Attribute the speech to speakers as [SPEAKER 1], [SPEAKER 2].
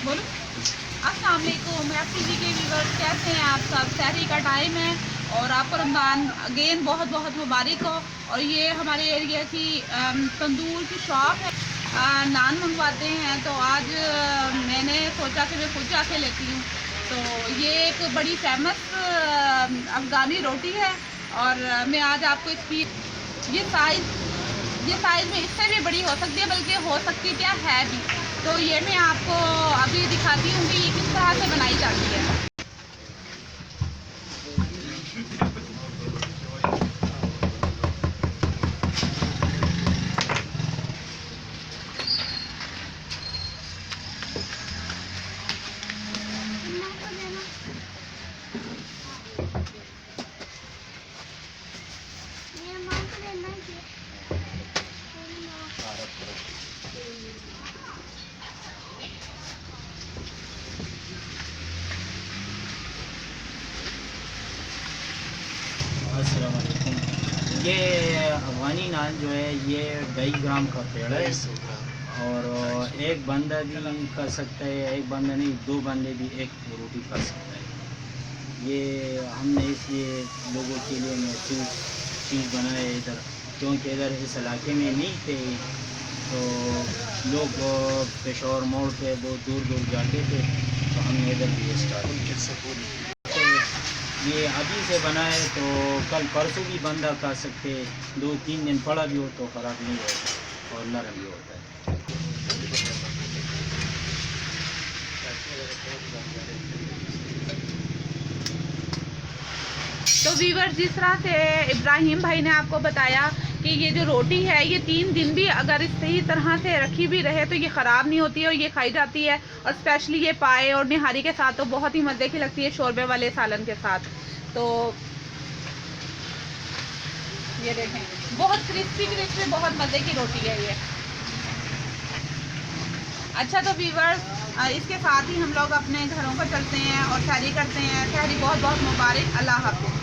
[SPEAKER 1] बोलो। अस्सलाम वालेकुम एफटीवी के व्यूअर्स, कैसे हैं आप सब। सहरी का टाइम है और आपको रमज़ान अगेन बहुत बहुत मुबारक हो। और ये हमारे एरिया की तंदूर की शॉप है। नान मंगवाते हैं तो आज मैंने सोचा कि मैं खुद जाके लेती हूँ। तो ये एक बड़ी फेमस अफ़गानी रोटी है और मैं आज आपको इसकी ये साइज़ में इससे भी बड़ी हो सकती है, बल्कि हो सकती क्या है भी। तो ये मैं आपको अभी दिखाती हूँ कि ये किस तरह से बनाई जाती है।
[SPEAKER 2] अस्सलाम वालेकुम। ये अफ़गानी नान जो है ये 2.5 ग्राम का पेड़ है और एक बंदा भी कर सकता है, एक बंदा नहीं 2 बंदे भी एक रोटी कर सकता है। ये हमने इसलिए लोगों के लिए महसूस चीज़ बनाए इधर, क्योंकि इधर इस इलाके में नहीं थे तो लोग पेशावर मोड़ पे बहुत दूर दूर जाते थे, तो हमने इधर भी स्टार्ट। ये अभी से बनाए तो कल परसों भी बंदा खा सकते, 2-3 दिन पड़ा भी हो तो ख़राब नहीं होता और नरम भी होता है।
[SPEAKER 1] तो वीवर, जिस तरह से इब्राहिम भाई ने आपको बताया कि ये जो रोटी है ये 3 दिन भी अगर इस सही तरह से रखी भी रहे तो ये ख़राब नहीं होती है और ये खाई जाती है। और स्पेशली ये पाए और निहारी के साथ तो बहुत ही मज़े की लगती है, शोरबे वाले सालन के साथ। तो ये देखें, बहुत क्रिस्पी क्रिस्पी बहुत मज़े की रोटी है ये। अच्छा तो वीवर, इसके साथ ही हम लोग अपने घरों को चलते हैं और सहरी करते हैं। सहरी बहुत बहुत मुबारक। अल्लाह हाफ़िज़।